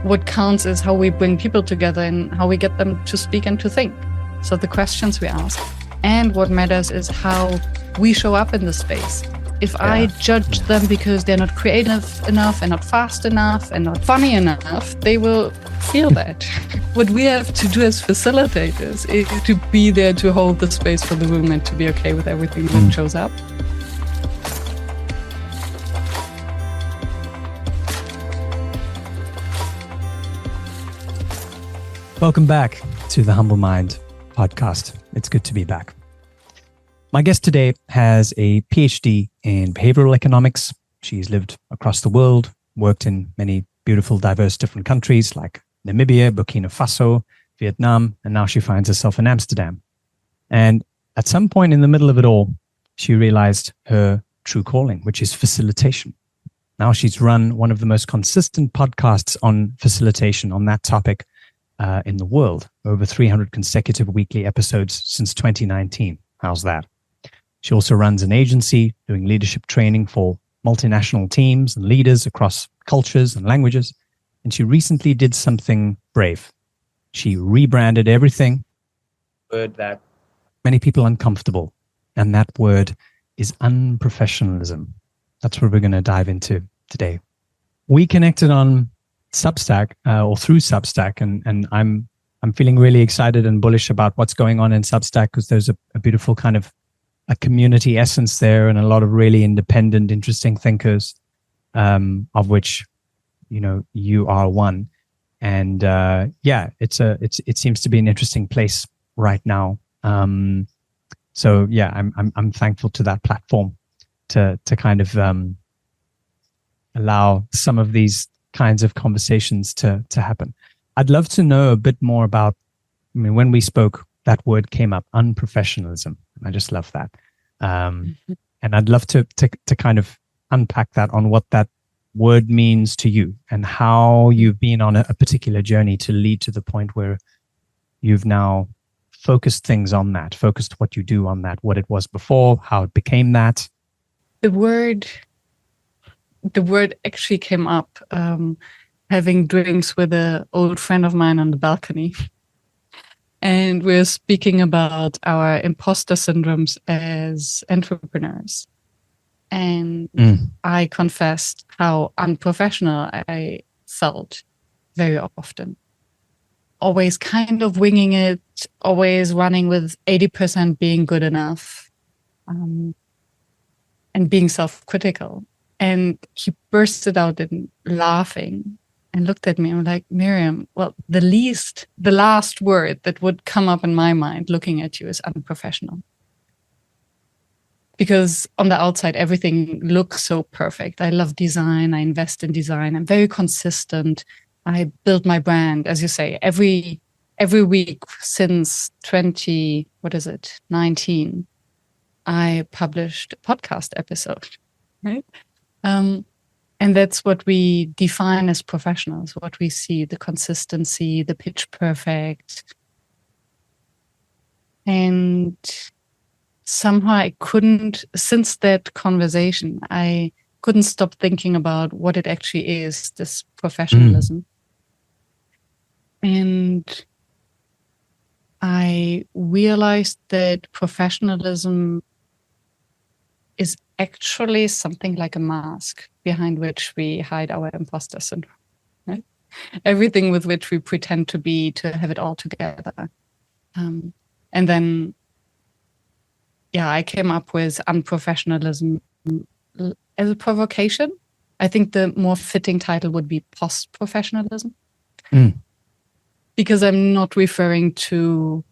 What counts is how we bring people together and how we get them to speak and to think. So the questions we ask. And what matters is how we show up in the space. If I judge them because they're not creative enough and not fast enough and not funny enough, they will feel that. What we have to do as facilitators is to be there to hold the space for the room and to be okay with everything that shows up. Welcome back to the Humble Mind podcast. It's good to be back. My guest today has a PhD in behavioral economics. She's lived across the world, worked in many beautiful, diverse, different countries like Namibia, Burkina Faso, Vietnam, and now she finds herself in Amsterdam. And at some point in the middle of it all, she realized her true calling, which is facilitation. Now she's run one of the most consistent podcasts on facilitation on that topic in the world, over 300 consecutive weekly episodes since 2019. How's that? She also runs an agency doing leadership training for multinational teams and leaders across cultures and languages. And she recently did something brave. She rebranded everything, a word that many people are uncomfortable. And that word is unprofessionalism. That's what we're going to dive into today. We connected on Substack or through Substack, and I'm feeling really excited and bullish about what's going on in Substack because there's a beautiful kind of a community essence there and a lot of really independent, interesting thinkers, of which you are one. And it seems to be an interesting place right now. I'm thankful to that platform to kind of allow some of these kinds of conversations to happen. I'd love to know a bit more about, when we spoke, that word came up, unprofessionalism. I just love that. And I'd love to kind of unpack that on what that word means to you and how you've been on a particular journey to lead to the point where you've now focused things on that, focused what you do on that, what it was before, how it became that. The word actually came up having drinks with an old friend of mine on the balcony. And we're speaking about our imposter syndromes as entrepreneurs. And I confessed how unprofessional I felt very often. Always kind of winging it, always running with 80% being good enough, and being self-critical. And he bursted out in laughing and looked at me and was like, Myriam, well, the last word that would come up in my mind looking at you is unprofessional. Because on the outside, everything looks so perfect. I love design. I invest in design. I'm very consistent. I build my brand, as you say, every week since 19, I published a podcast episode, right? And that's what we define as professionals, what we see, the consistency, the pitch perfect. And somehow I couldn't, since that conversation, I couldn't stop thinking about what it actually is, this professionalism. And I realized that professionalism is actually something like a mask behind which we hide our imposter syndrome. Right? Everything with which we pretend to have it all together. And then, I came up with unprofessionalism as a provocation. I think the more fitting title would be post-professionalism. Because I'm not referring to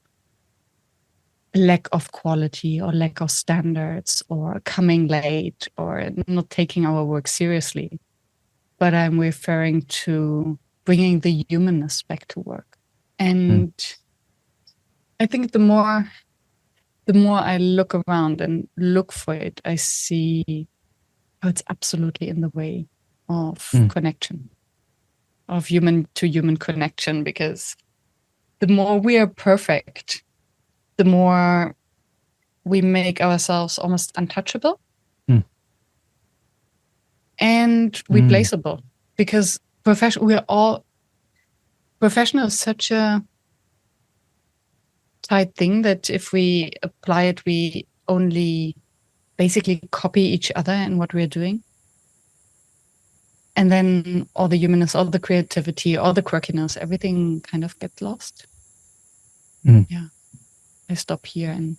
lack of quality or lack of standards or coming late or not taking our work seriously. But I'm referring to bringing the humanness back to work. And I think the more I look around and look for it, I see how it's absolutely in the way of connection, of human to human connection, because the more we are perfect, the more we make ourselves almost untouchable and replaceable, because we're all Professional is such a tight thing that if we apply it, we only basically copy each other in what we're doing. And then all the humanness, all the creativity, all the quirkiness, everything kind of gets lost. Yeah. I stop here and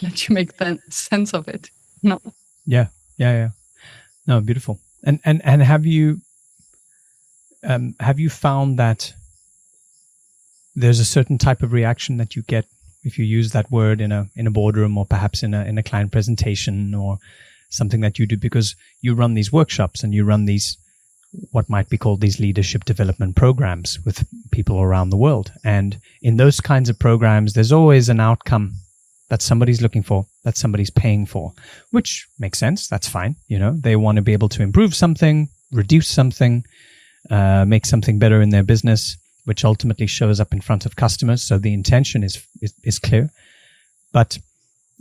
let you make that sense of it. No. Yeah. No, beautiful. And have you found that there's a certain type of reaction that you get if you use that word in a boardroom, or perhaps in a client presentation, or something that you do, because you run these workshops and you run these, what might be called these leadership development programs with people around the world. And in those kinds of programs, there's always an outcome that somebody's looking for, that somebody's paying for, which makes sense. That's fine. They want to be able to improve something, reduce something, make something better in their business, which ultimately shows up in front of customers. So the intention is clear. But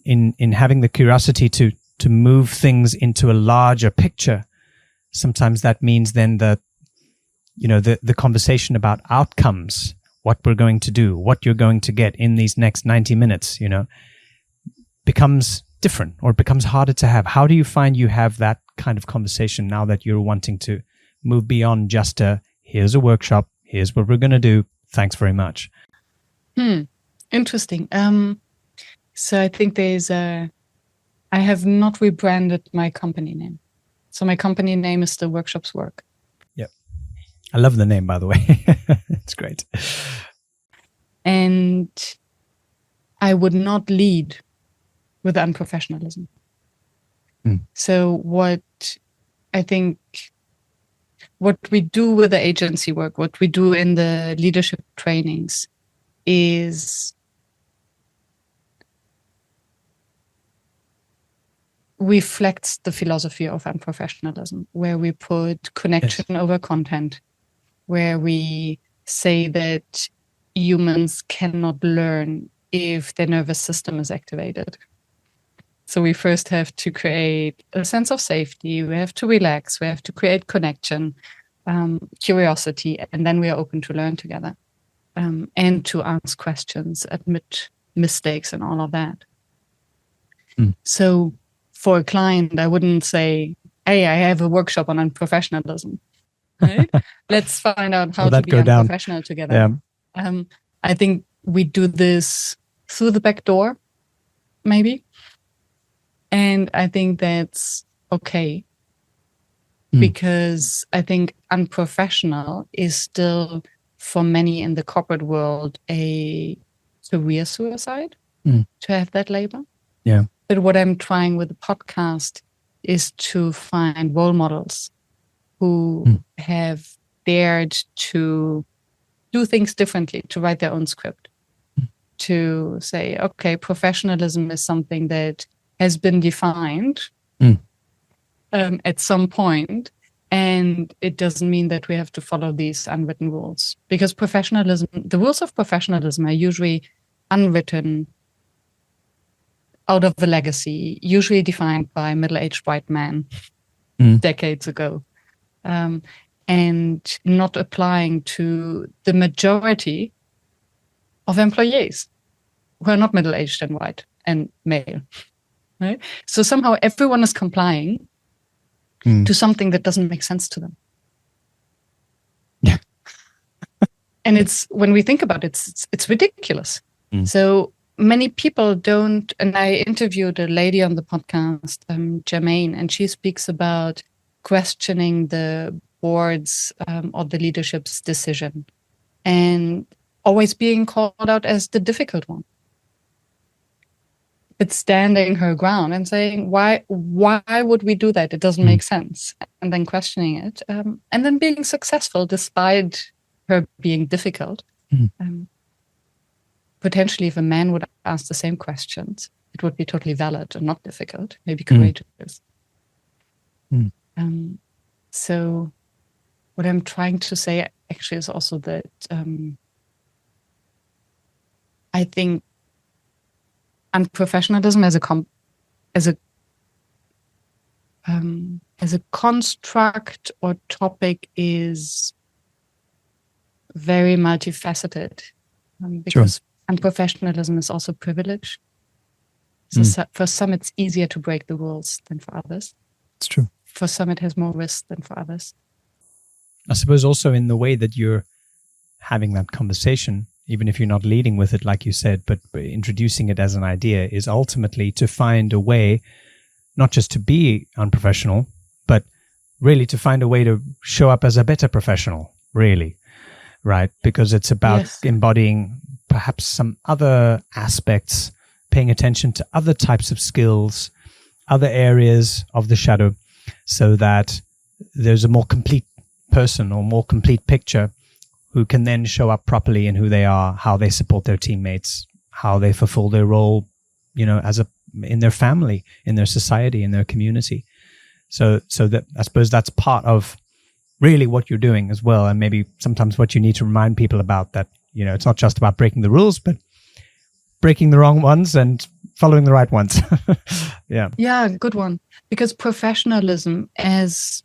in having the curiosity to move things into a larger picture, sometimes that means then that, the conversation about outcomes, what we're going to do, what you're going to get in these next 90 minutes, becomes different, or it becomes harder to have. How do you find you have that kind of conversation now that you're wanting to move beyond just here's a workshop, here's what we're going to do, thanks very much? Interesting. So I think I have not rebranded my company name. So my company name is still workshops.work. Yep. I love the name, by the way. It's great. And I would not lead with unprofessionalism. So what we do with the agency work, what we do in the leadership trainings is reflects the philosophy of unprofessionalism, where we put connection over content, where we say that humans cannot learn if their nervous system is activated. So we first have to create a sense of safety, we have to relax, we have to create connection, curiosity, and then we are open to learn together, and to ask questions, admit mistakes and all of that. So for a client, I wouldn't say, hey, I have a workshop on unprofessionalism. Right? Let's find out how to be unprofessional together. Yeah. I think we do this through the back door, maybe. And I think that's okay. Because I think unprofessional is still, for many in the corporate world, a career suicide to have that label. Yeah. But what I'm trying with the podcast is to find role models who have dared to do things differently, to write their own script, to say, okay, professionalism is something that has been defined at some point, and it doesn't mean that we have to follow these unwritten rules, because professionalism, the rules of professionalism are usually unwritten, out of the legacy, usually defined by middle-aged white men decades ago, and not applying to the majority of employees who are not middle-aged and white and male. Right? So somehow everyone is complying to something that doesn't make sense to them. Yeah. And it's, when we think about it, it's ridiculous. So many people don't, and I interviewed a lady on the podcast, Jermaine, and she speaks about questioning the board's or the leadership's decision and always being called out as the difficult one. But standing her ground and saying, why would we do that? It doesn't make sense. And then questioning it, and then being successful despite her being difficult. Potentially, if a man would ask the same questions, it would be totally valid and not difficult, maybe courageous. So what I'm trying to say actually is also that I think unprofessionalism as a construct or topic is very multifaceted, because unprofessionalism is also privilege. So for some, it's easier to break the rules than for others. It's true. For some, it has more risk than for others. I suppose also in the way that you're having that conversation, even if you're not leading with it, like you said, but introducing it as an idea, is ultimately to find a way, not just to be unprofessional, but really to find a way to show up as a better professional, really, right? Because it's about embodying perhaps some other aspects, paying attention to other types of skills, other areas of the shadow, so that there's a more complete person or more complete picture who can then show up properly in who they are, how they support their teammates, how they fulfill their role, in their family, in their society, in their community. So that, I suppose that's part of really what you're doing as well. And maybe sometimes what you need to remind people about, that, it's not just about breaking the rules, but breaking the wrong ones and following the right ones. Yeah, good one. Because professionalism, as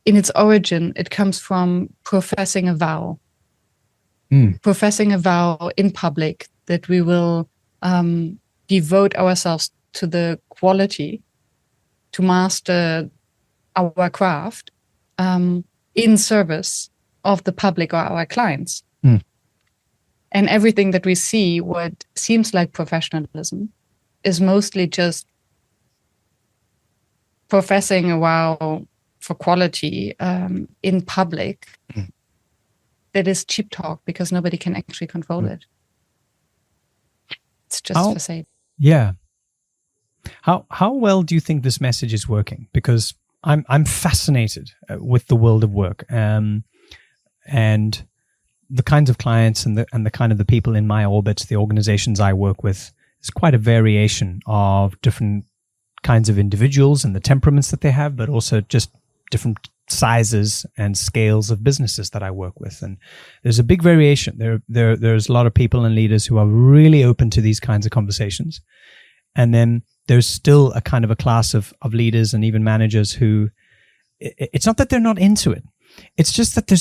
in its origin, it comes from professing a vow. Professing a vow in public that we will devote ourselves to the quality, to master our craft in service of the public or our clients. And everything that we see, what seems like professionalism, is mostly just professing a vow for quality in public. That is cheap talk, because nobody can actually control it. It's just facade. Yeah. How well do you think this message is working? Because I'm fascinated with the world of work, and the kinds of clients and the kind of the people in my orbit, the organizations I work with, is quite a variation of different kinds of individuals and the temperaments that they have, but also just different sizes and scales of businesses that I work with. And there's a big variation. There's a lot of people and leaders who are really open to these kinds of conversations. And then there's still a kind of a class of leaders and even managers who, it's not that they're not into it. It's just that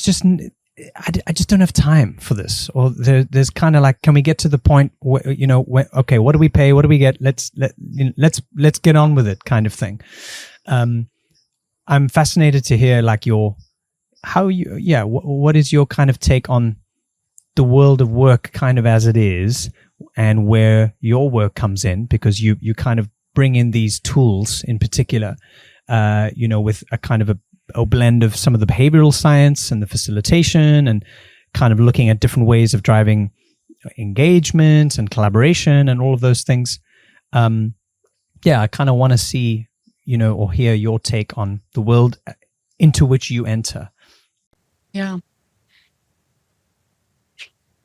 I just don't have time for this. Or there's kind of like, can we get to the point where, okay, what do we pay? What do we get? Let's get on with it, kind of thing. I'm fascinated to hear like what is your kind of take on the world of work kind of as it is, and where your work comes in, because you kind of bring in these tools in particular, with a kind of a blend of some of the behavioral science and the facilitation, and kind of looking at different ways of driving engagement and collaboration and all of those things. I kind of want to see, or hear your take on the world into which you enter. Yeah.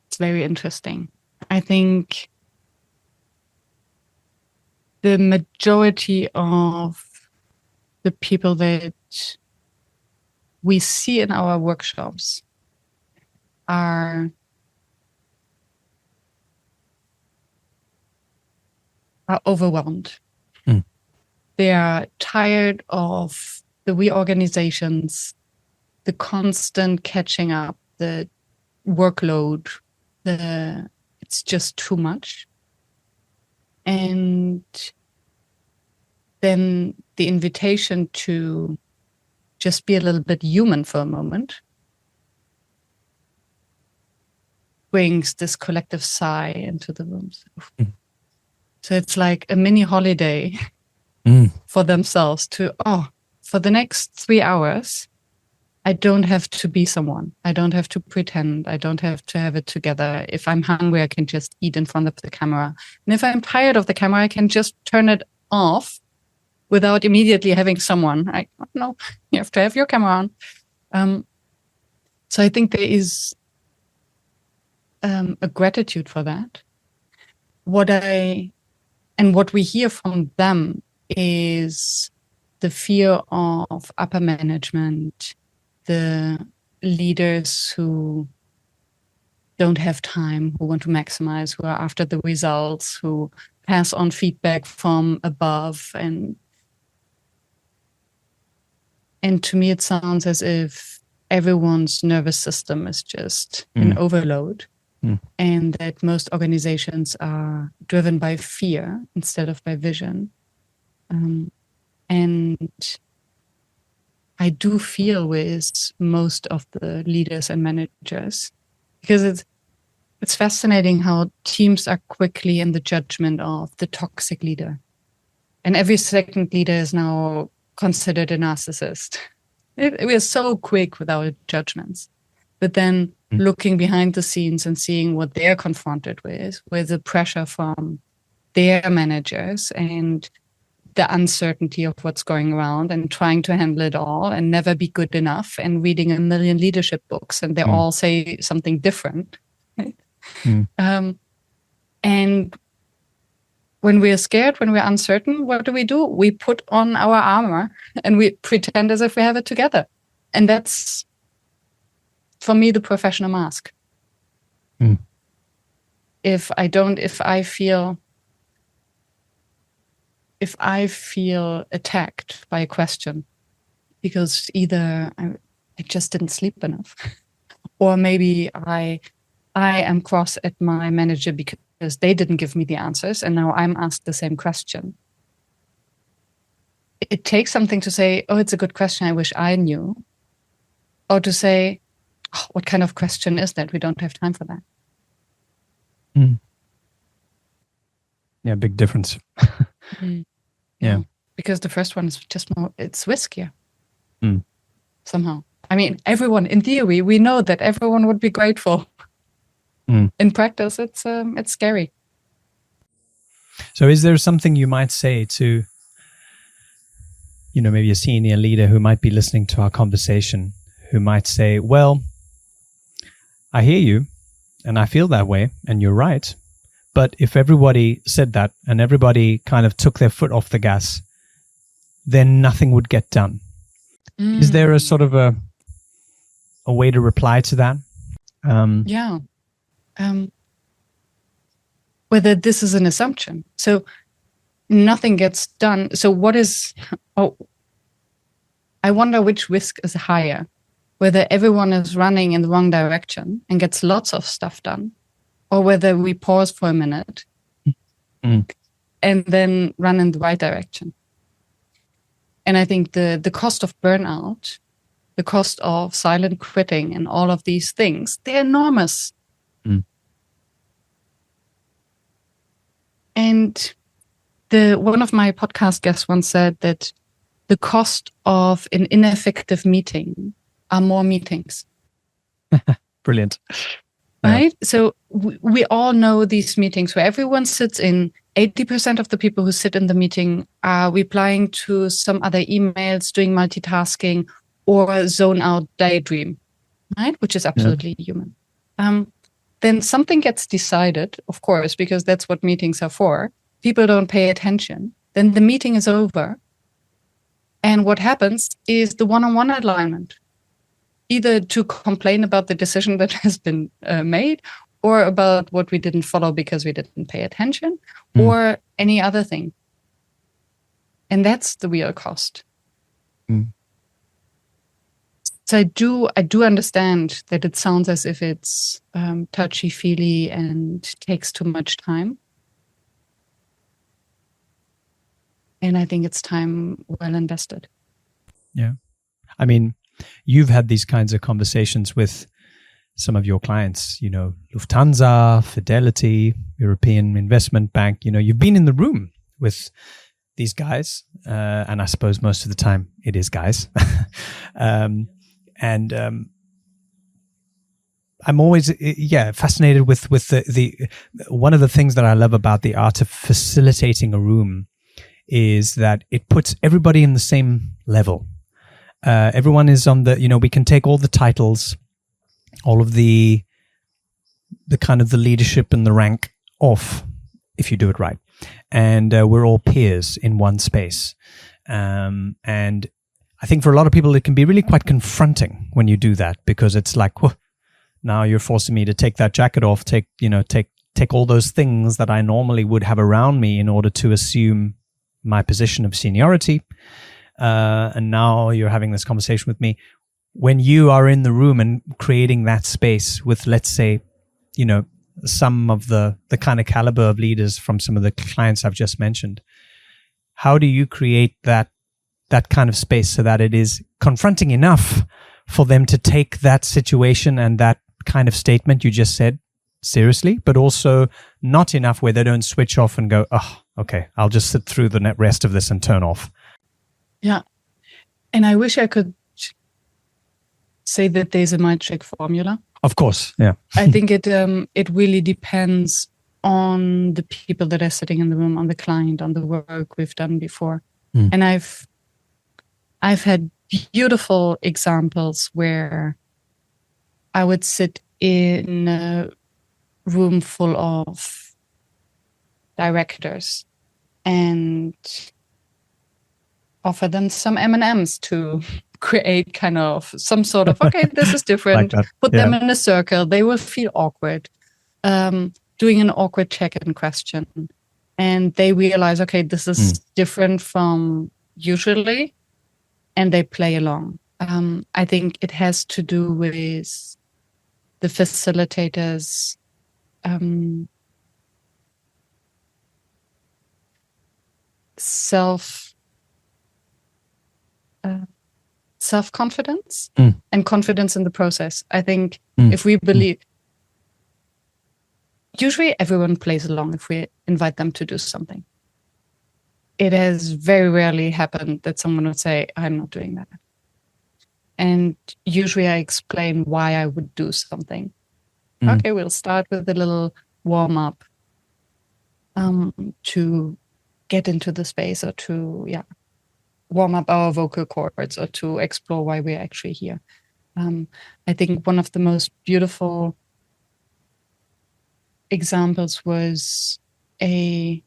It's very interesting. I think the majority of the people that we see in our workshops are overwhelmed. They are tired of the reorganizations, the constant catching up, the workload, it's just too much. And then the invitation to just be a little bit human for a moment brings this collective sigh into the rooms. So it's like a mini holiday for themselves for the next 3 hours, I don't have to be someone. I don't have to pretend. I don't have to have it together. If I'm hungry, I can just eat in front of the camera. And if I'm tired of the camera, I can just turn it off without immediately having someone. No, you have to have your camera on. So I think there is a gratitude for that. What we hear from them is the fear of upper management, the leaders who don't have time, who want to maximize, who are after the results, who pass on feedback from above. And to me, it sounds as if everyone's nervous system is just in overload, and that most organizations are driven by fear instead of by vision. And I do feel with most of the leaders and managers, because it's fascinating how teams are quickly in the judgment of the toxic leader. And every second leader is now considered a narcissist. We are so quick with our judgments. But then looking behind the scenes and seeing what they're confronted with the pressure from their managers and the uncertainty of what's going around and trying to handle it all and never be good enough and reading a million leadership books and they all say something different. Right? And when we're scared, when we're uncertain, what do? We put on our armor and we pretend as if we have it together. And that's, for me, the professional mask. If I feel attacked by a question because either I just didn't sleep enough, or maybe I am cross at my manager because they didn't give me the answers and now I'm asked the same question. It takes something to say, oh, it's a good question, I wish I knew. Or to say, oh, what kind of question is that? We don't have time for that. Yeah, big difference. Yeah. Because the first one is just more, it's riskier. Somehow. I mean, everyone, in theory, we know that everyone would be grateful. In practice, it's scary. So is there something you might say to, maybe a senior leader who might be listening to our conversation, who might say, well, I hear you and I feel that way and you're right. But if everybody said that and everybody kind of took their foot off the gas, then nothing would get done. Is there a sort of a way to reply to that? Whether this is an assumption. So nothing gets done. So I wonder which risk is higher, whether everyone is running in the wrong direction and gets lots of stuff done, or whether we pause for a minute and then run in the right direction. And I think the cost of burnout, the cost of silent quitting and all of these things, they're enormous. And one of my podcast guests once said that the cost of an ineffective meeting are more meetings. Brilliant. Right? So we all know these meetings where everyone sits in. 80% of the people who sit in the meeting are replying to some other emails, doing multitasking, or zone out daydream, right? Which is absolutely human. Then something gets decided, of course, because that's what meetings are for. People don't pay attention. Then the meeting is over. And what happens is the one-on-one alignment, either to complain about the decision that has been made or about what we didn't follow because we didn't pay attention or any other thing. And that's the real cost. So I do understand that it sounds as if it's touchy-feely and takes too much time. And I think it's time well invested. Yeah. I mean, you've had these kinds of conversations with some of your clients, Lufthansa, Fidelity, European Investment Bank. You've been in the room with these guys. And I suppose most of the time it is guys. And I'm always, fascinated with the one of the things that I love about the art of facilitating a room is that it puts everybody in the same level. Everyone is on the, we can take all the titles, all of the kind of the leadership and the rank off if you do it right. And we're all peers in one space. And I think for a lot of people, it can be really quite confronting when you do that, because it's like, whoa, now you're forcing me to take that jacket off, take all those things that I normally would have around me in order to assume my position of seniority. And now you're having this conversation with me. when you are in the room and creating that space with, let's say, some of the kind of caliber of leaders from some of the clients I've just mentioned, how do you create that kind of space so that it is confronting enough for them to take that situation and that kind of statement you just said seriously, but also not enough where they don't switch off and go, oh, okay, I'll just sit through the rest of this and turn off. Yeah. And I wish I could say that there's a magic formula. Of course, yeah. I think it really depends on the people that are sitting in the room, on the client, on the work we've done before. And I've had beautiful examples where I would sit in a room full of directors and offer them some M&Ms to create kind of some sort of, okay, this is different. Like Put them in a circle. They will feel awkward. Doing an awkward check-in question. And they realize, okay, this is different from usually. And they play along. I think it has to do with the facilitators self-confidence and confidence in the process. I think if we believe, usually everyone plays along if we invite them to do something. It has very rarely happened that someone would say, I'm not doing that. And usually I explain why I would do something. Okay, we'll start with a little warm-up to get into the space or to warm up our vocal cords or to explore why we're actually here. I think one of the most beautiful examples was a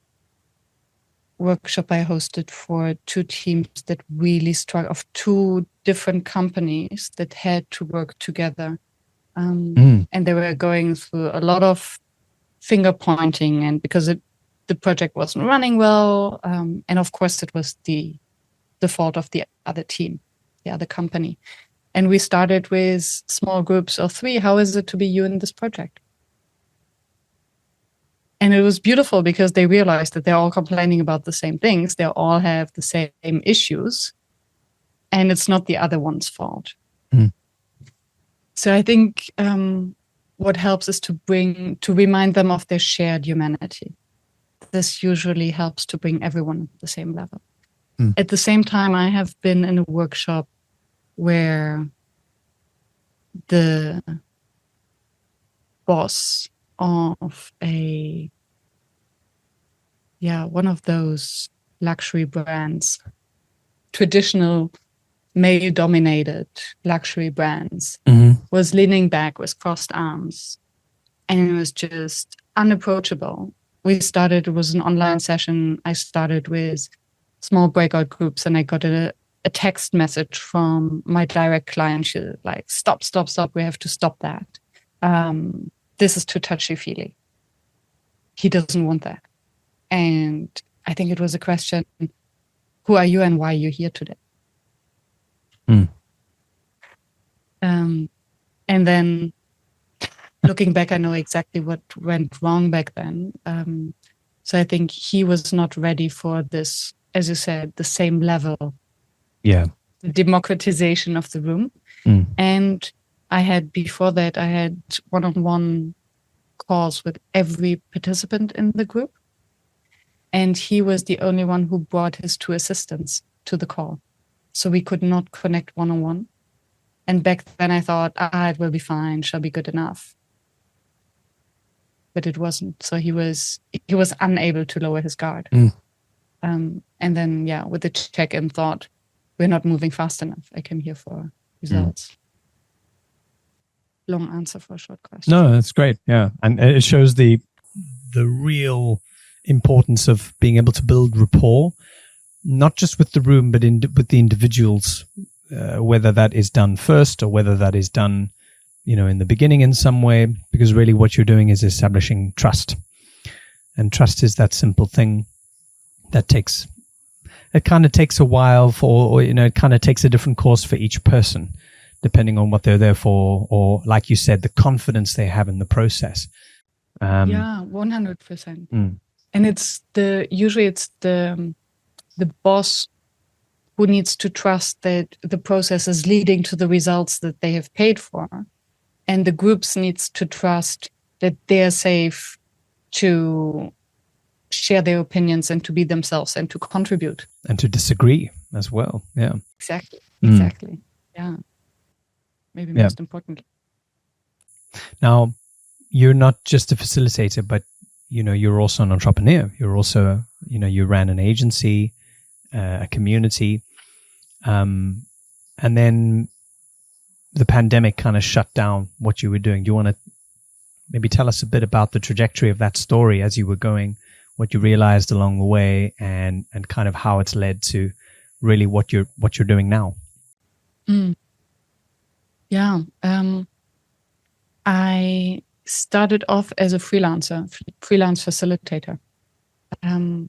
workshop I hosted for two teams that really struggled, of two different companies that had to work together. And they were going through a lot of finger pointing, and because the project wasn't running well, and of course it was the fault of the other team, the other company. And we started with small groups of 3. How is it to be you in this project? And it was beautiful because they realized that they're all complaining about the same things. They all have the same issues. And it's not the other one's fault. So I think what helps is to remind them of their shared humanity. This usually helps to bring everyone at the same level. At the same time, I have been in a workshop where the boss of one of those luxury brands, traditional male-dominated luxury brands, was leaning back with crossed arms, and it was just unapproachable. It was an online session. I started with small breakout groups, and I got a text message from my direct client. She was like, stop, we have to stop that. This is too touchy-feely. He doesn't want that. And I think it was a question, who are you and why are you here today? And then looking back, I know exactly what went wrong back then. So I think he was not ready for this, as you said, the same level. Yeah. The democratization of the room. And before that, I had one-on-one calls with every participant in the group. And he was the only one who brought his 2 assistants to the call. So we could not connect one-on-one. And back then I thought, it will be fine, shall be good enough. But it wasn't. So he was unable to lower his guard. And then, with the check-in thought, we're not moving fast enough. I came here for results. Long answer for a short question. No, that's great. Yeah. And it shows the real importance of being able to build rapport, not just with the room, but with the individuals, whether that is done first or whether that is done, in the beginning in some way, because really what you're doing is establishing trust. And trust is that simple thing that it kind of takes a while it kind of takes a different course for each person depending on what they're there for, or like you said, the confidence they have in the process. Yeah, 100%. And usually it's the boss who needs to trust that the process is leading to the results that they have paid for. And the groups needs to trust that they're safe to share their opinions and to be themselves and to contribute. And to disagree as well. Yeah. Exactly. Yeah. Maybe most importantly. Now, you're not just a facilitator, but, you're also an entrepreneur. You're also, you ran an agency, a community. And then the pandemic kind of shut down what you were doing. Do you want to maybe tell us a bit about the trajectory of that story as you were going, what you realized along the way, and kind of how it's led to really what you're doing now? Yeah. I started off as a freelance facilitator. I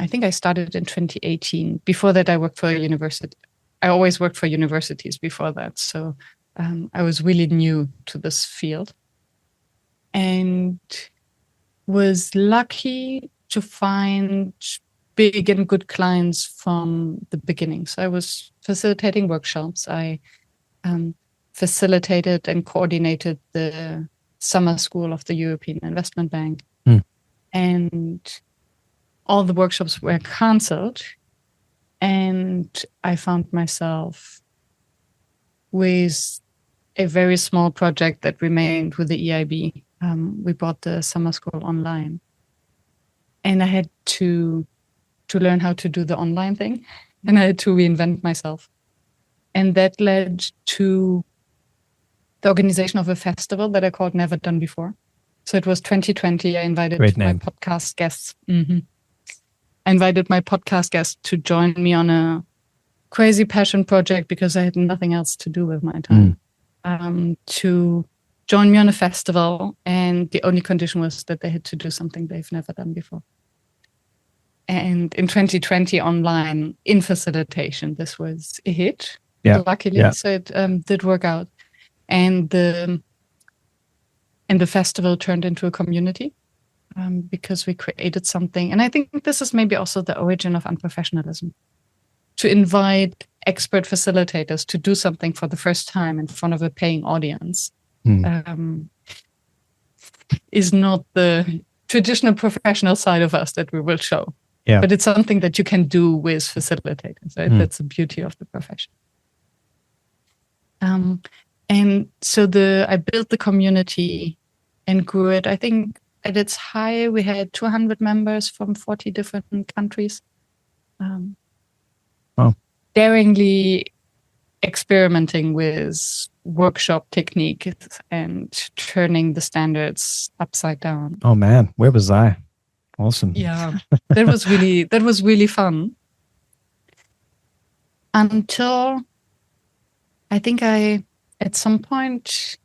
think I started in 2018. Before that, I worked for a university. I always worked for universities before that. So I was really new to this field and was lucky to find big and good clients from the beginning. So I was facilitating workshops. I facilitated and coordinated the summer school of the European Investment Bank. And all the workshops were cancelled. And I found myself with a very small project that remained with the EIB. We brought the summer school online. And I had to learn how to do the online thing. And I had to reinvent myself. And that led to the organization of a festival that I called Never Done Before. So it was 2020. I invited my podcast guests. I invited my podcast guests to join me on a crazy passion project because I had nothing else to do with my time. To join me on a festival. And the only condition was that they had to do something they've never done before. And in 2020 online in facilitation, this was a hit. Luckily, so it did work out. And the festival turned into a community because we created something. And I think this is maybe also the origin of unprofessionalism. To invite expert facilitators to do something for the first time in front of a paying audience is not the traditional professional side of us that we will show. Yeah. But it's something that you can do with facilitators. Right? That's the beauty of the profession. And so I built the community and grew it. I think at its high, we had 200 members from 40 different countries. Wow. Daringly experimenting with workshop techniques and turning the standards upside down. Oh man, where was I? Awesome. Yeah, that was really fun. Until I think at some point,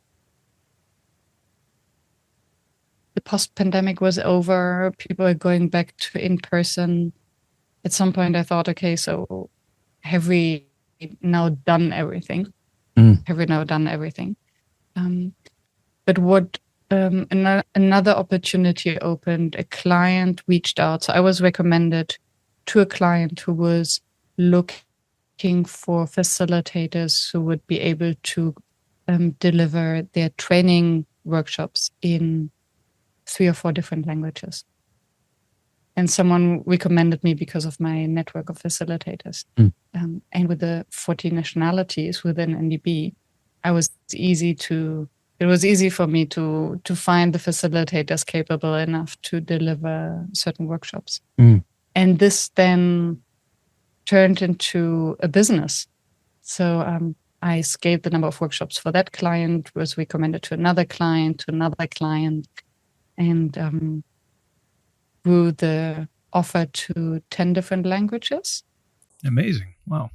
the post-pandemic was over. People are going back to in-person. At some point, I thought, okay, so have we now done everything? Have we now done everything? But what another opportunity opened. A client reached out. So I was recommended to a client who was looking for facilitators who would be able to deliver their training workshops in 3 or 4 different languages. And someone recommended me because of my network of facilitators. And with the 40 nationalities within NDB, it was easy for me to find the facilitators capable enough to deliver certain workshops. And this then turned into a business. So I scaled the number of workshops for that client, was recommended to another client, and grew the offer to 10 different languages. Amazing. Wow.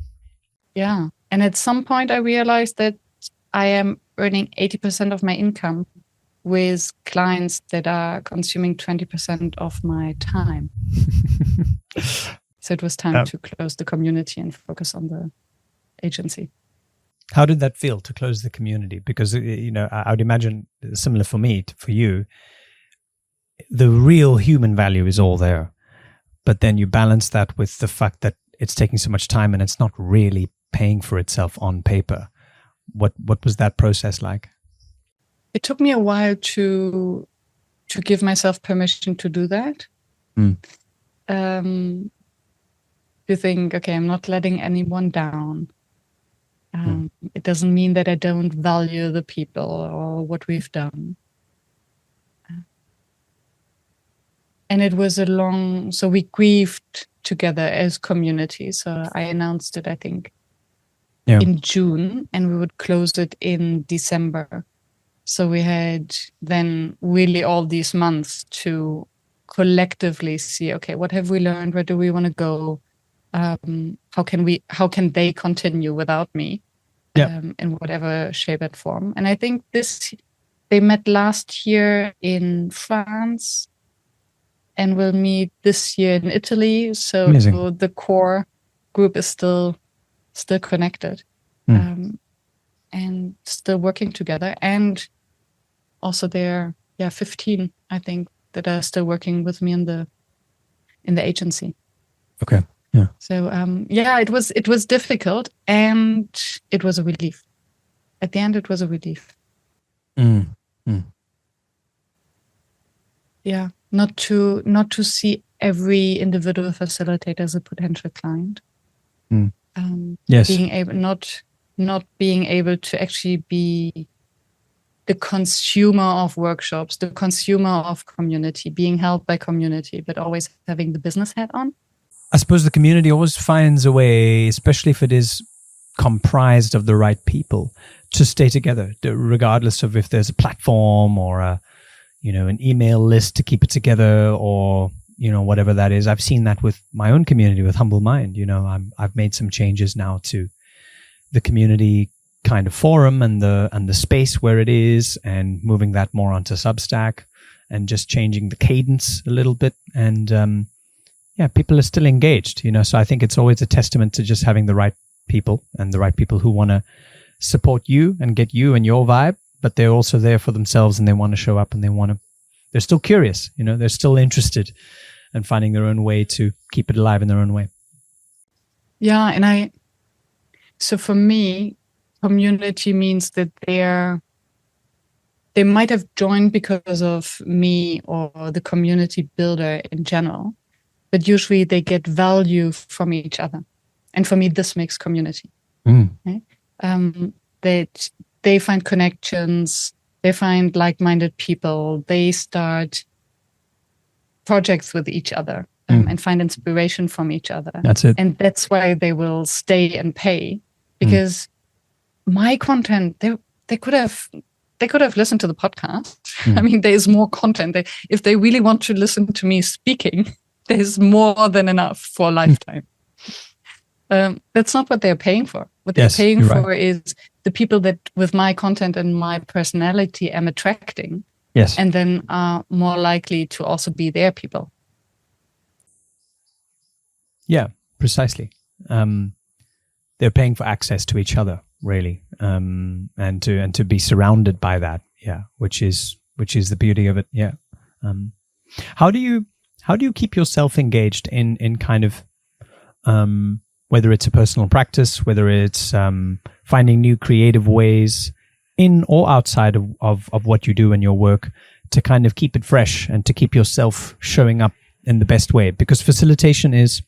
Yeah. And at some point I realized that I am earning 80% of my income with clients that are consuming 20% of my time. So it was time to close the community and focus on agency. How did that feel to close the community? Because, I would imagine similar for me, for you, the real human value is all there. But then you balance that with the fact that it's taking so much time and it's not really paying for itself on paper. What was that process like? It took me a while to give myself permission to do that. To think, okay, I'm not letting anyone down. It doesn't mean that I don't value the people or what we've done. And it was so we grieved together as community. So I announced it, I think, in June, and we would close it in December. So we had then really all these months to collectively see, okay, what have we learned? Where do we want to go? How can they continue without me? In whatever shape and form. And I think they met last year in France and will meet this year in Italy. So Amazing. The core group is still connected and still working together. And also there are 15, I think, that are still working with me in the agency. Okay. Yeah. So it was difficult, and it was a relief. At the end, it was a relief. Yeah, not to see every individual facilitator as a potential client. Yes. Not being able to actually be the consumer of workshops, the consumer of community, being held by community, but always having the business hat on. I suppose the community always finds a way, especially if it is comprised of the right people, to stay together, regardless of if there's a platform or an email list to keep it together, or whatever that is. I've seen that with my own community, with Humble Mind. I've made some changes now to the community kind of forum and the space where it is, and moving that more onto Substack, and just changing the cadence a little bit. And people are still engaged, so I think it's always a testament to just having the right people, and the right people who want to support you and get you and your vibe, but they're also there for themselves, and they want to show up, and they're still curious, they're still interested and finding their own way to keep it alive in their own way. Yeah. So for me, community means that they might have joined because of me or the community builder in general, but usually they get value from each other. And for me, this makes community. Okay? That they find connections, they find like-minded people, they start projects with each other and find inspiration from each other. That's it. And that's why they will stay and pay, because my content, they could have listened to the podcast. I mean, there's more content. If they really want to listen to me speaking, there's more than enough for a lifetime. That's not what they're paying for. What they're paying for is the people that with my content and my personality am attracting. Yes. And then are more likely to also be their people. Yeah, precisely. They're paying for access to each other, really, and to be surrounded by that. Yeah, which is the beauty of it. Yeah. How do you keep yourself engaged in kind of whether it's a personal practice, whether it's finding new creative ways in or outside of what you do in your work, to kind of keep it fresh and to keep yourself showing up in the best way? Because facilitation is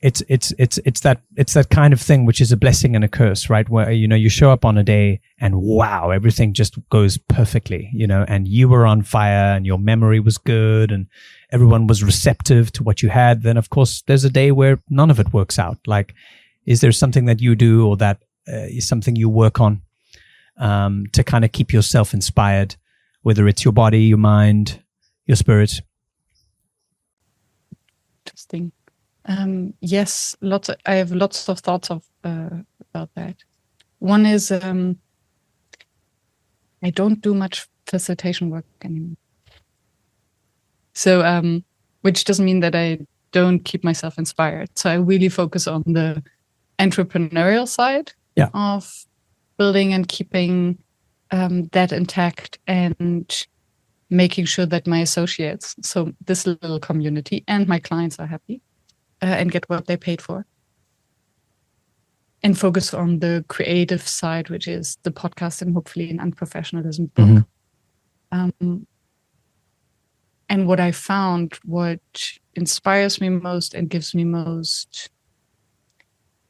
it's that kind of thing which is a blessing and a curse, right? Where you show up on a day and wow, everything just goes perfectly, and you were on fire and your memory was good and everyone was receptive to what you had. Then of course there's a day where none of it works out. Like, is there something that you do or that is something you work on to kind of keep yourself inspired, whether it's your body, your mind, your spirit? Interesting. Yes, I have lots of thoughts about that. One is I don't do much facilitation work anymore. So, which doesn't mean that I don't keep myself inspired. So I really focus on the entrepreneurial side of building and keeping that intact and making sure that my associates, so this little community and my clients are happy and get what they paid for. And focus on the creative side, which is the podcast and hopefully an Unprofessionalism book. And what I found, what inspires me most and gives me most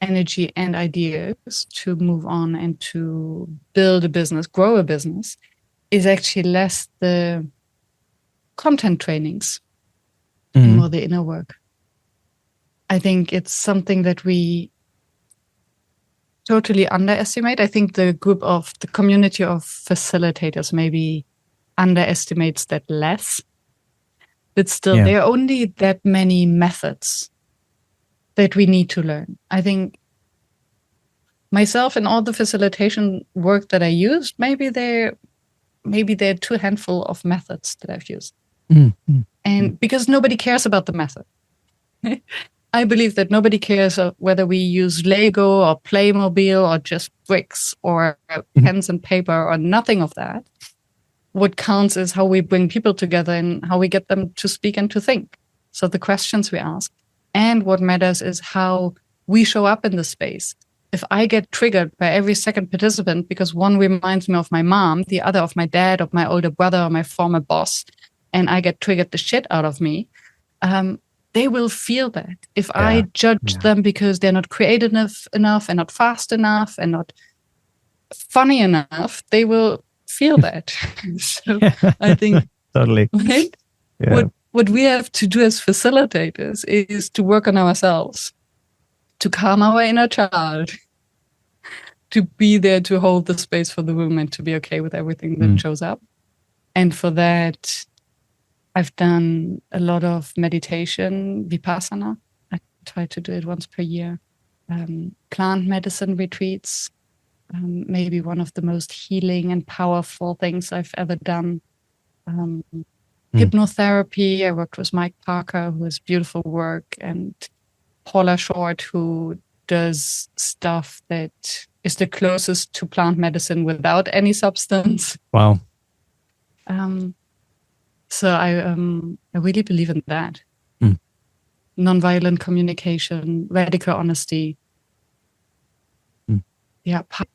energy and ideas to move on and to build a business, grow a business, is actually less the content trainings and more the inner work. I think it's something that we totally underestimate. I think the community of facilitators maybe underestimates that less. But still, there are only that many methods that we need to learn. I think myself and all the facilitation work that I used, maybe there are 2 handful of methods that I've used. And because nobody cares about the method. I believe that nobody cares whether we use Lego or Playmobil or just bricks or pens and paper or nothing of that. What counts is how we bring people together and how we get them to speak and to think. So the questions we ask. And what matters is how we show up in the space. If I get triggered by every second participant because one reminds me of my mom, the other of my dad, of my older brother, or my former boss, and I get triggered the shit out of me, they will feel that. If I judge them because they're not creative enough and not fast enough and not funny enough, they will feel that. So I think totally. Right? Yeah. What we have to do as facilitators is to work on ourselves, to calm our inner child, to be there to hold the space for the room and to be okay with everything that shows up. And for that, I've done a lot of meditation, vipassana. I try to do it once per year. Plant medicine retreats, maybe one of the most healing and powerful things I've ever done. Hypnotherapy. I worked with Mike Parker, who has beautiful work, and Paula Short, who does stuff that is the closest to plant medicine without any substance. Wow. So I really believe in that. Nonviolent communication, radical honesty.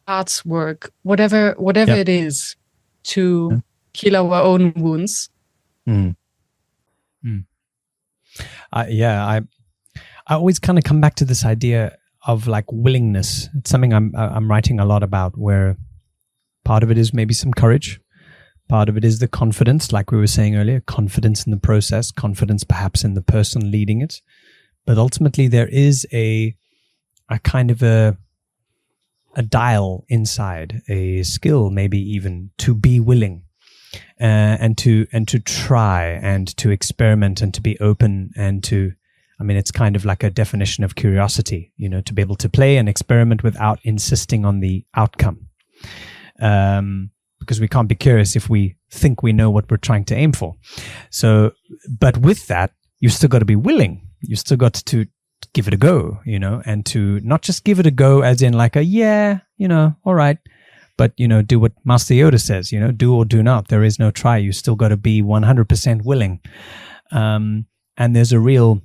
Parts work, whatever it is to heal our own wounds. I always kind of come back to this idea of like willingness. It's something I'm writing a lot about, where part of it is maybe some courage. Part of it is the confidence, like we were saying earlier, confidence in the process, confidence perhaps in the person leading it. But ultimately there is a kind of a dial inside, a skill maybe even, to be willing and to try and to experiment and to be open and to, I mean, it's kind of like a definition of curiosity, to be able to play and experiment without insisting on the outcome. Because we can't be curious if we think we know what we're trying to aim for. So, but with that, you've still got to be willing. You've still got to give it a go, and to not just give it a go as in like all right, but, do what Master Yoda says, do or do not. There is no try. You still got to be 100% willing. And there's a real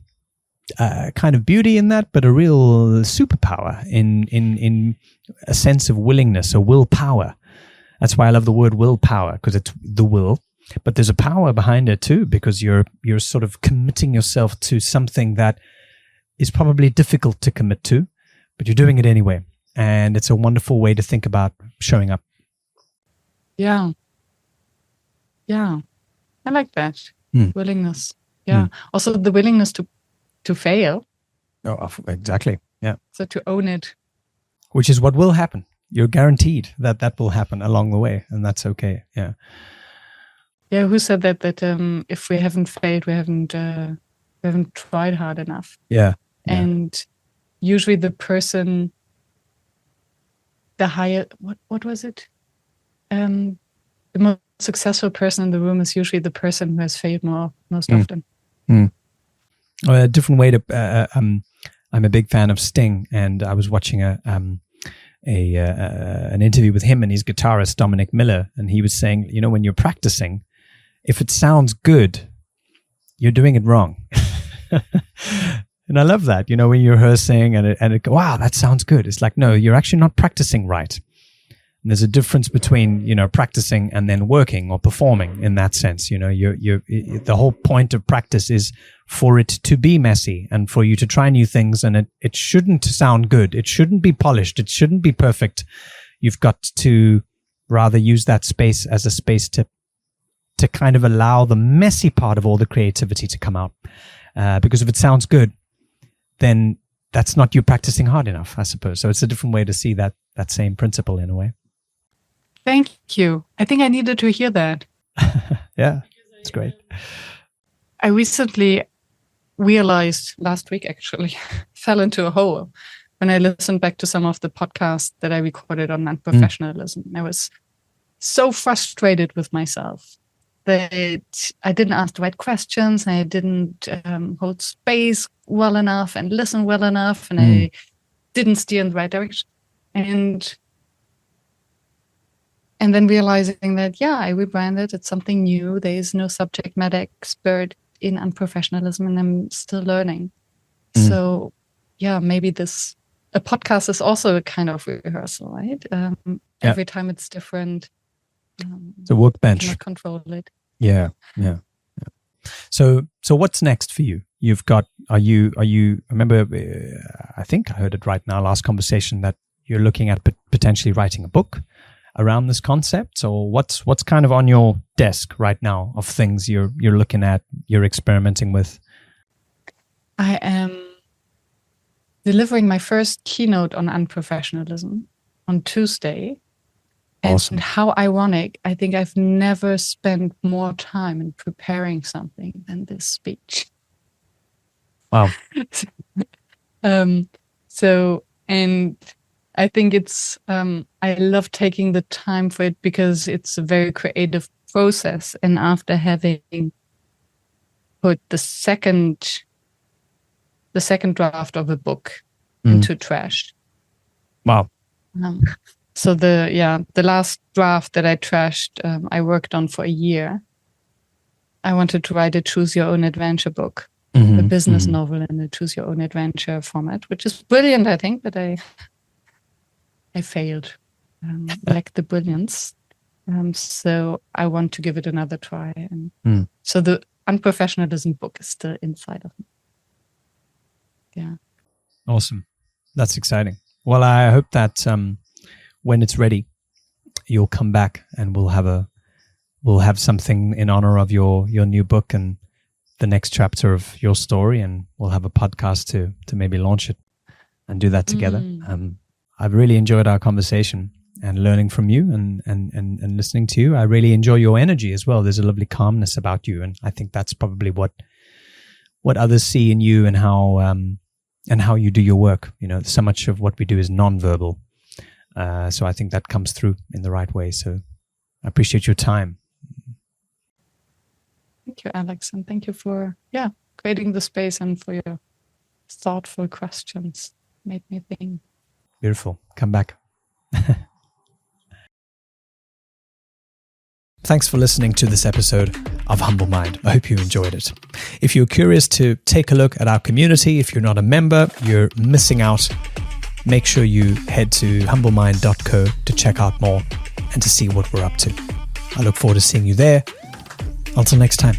kind of beauty in that, but a real superpower in a sense of willingness, or willpower. That's why I love the word willpower, because it's the will, but there's a power behind it too, because you're sort of committing yourself to something that is probably difficult to commit to, but you're doing it anyway. And it's a wonderful way to think about showing up. Yeah. I like that. Willingness. Also the willingness to fail. Oh, exactly. Yeah. So to own it. Which is what will happen. You're guaranteed that will happen along the way, and that's okay. Yeah. Yeah. Who said that if we haven't failed, we haven't tried hard enough. Yeah. And usually the person, the higher, what was it? The most successful person in the room is usually the person who has failed most often. A different way to I'm a big fan of Sting, and I was watching an interview with him and his guitarist Dominic Miller, and he was saying, when you're practicing, if it sounds good, you're doing it wrong. And I love that, when you're rehearsing and it wow, that sounds good. It's like, no, you're actually not practicing right. And there's a difference between, practicing and then working or performing in that sense. The whole point of practice is for it to be messy and for you to try new things. And it shouldn't sound good. It shouldn't be polished. It shouldn't be perfect. You've got to rather use that space as a space to kind of allow the messy part of all the creativity to come out. Because if it sounds good, then that's not you practicing hard enough, I suppose. So it's a different way to see that same principle in a way. Thank you. I think I needed to hear that. Yeah, it's great. I recently realized last week, actually, fell into a hole when I listened back to some of the podcasts that I recorded on unprofessionalism. I was so frustrated with myself that I didn't ask the right questions. I didn't hold space well enough and listen well enough. And I didn't steer in the right direction. And then realizing that, I rebranded. It's something new. There is no subject matter expert in unprofessionalism, and I'm still learning. So, maybe a podcast is also a kind of rehearsal, right? Every time it's different. It's a workbench. Cannot control it. Yeah. So what's next for you? You've got. I remember. I think I heard it right now. Last conversation that you're looking at potentially writing a book around this concept. So what's kind of on your desk right now of things you're looking at, you're experimenting with? I am delivering my first keynote on unprofessionalism on Tuesday. Awesome. And how ironic, I think I've never spent more time in preparing something than this speech. Wow. And I think it's, I love taking the time for it because it's a very creative process. And after having put the second draft of a book into trash. Wow. So the last draft that I trashed, I worked on for a year. I wanted to write a choose your own adventure book, a business novel in a choose your own adventure format, which is brilliant, I think, but I failed, lacked the brilliance. So I want to give it another try. And so the unprofessionalism book is still inside of me. Yeah. Awesome. That's exciting. Well, I hope that when it's ready, you'll come back and we'll have something in honor of your new book and the next chapter of your story, and we'll have a podcast to maybe launch it and do that together. I've really enjoyed our conversation and learning from you and listening to you. I really enjoy your energy as well. There's a lovely calmness about you, and I think that's probably what others see in you and how you do your work. So much of what we do is nonverbal. So I think that comes through in the right way. So I appreciate your time. Thank you, Alex. And thank you for, creating the space and for your thoughtful questions. Made me think. Beautiful. Come back. Thanks for listening to this episode of Humble Mind. I hope you enjoyed it. If you're curious to take a look at our community, if you're not a member, you're missing out. Make sure you head to humblemind.co to check out more and to see what we're up to. I look forward to seeing you there. Until next time.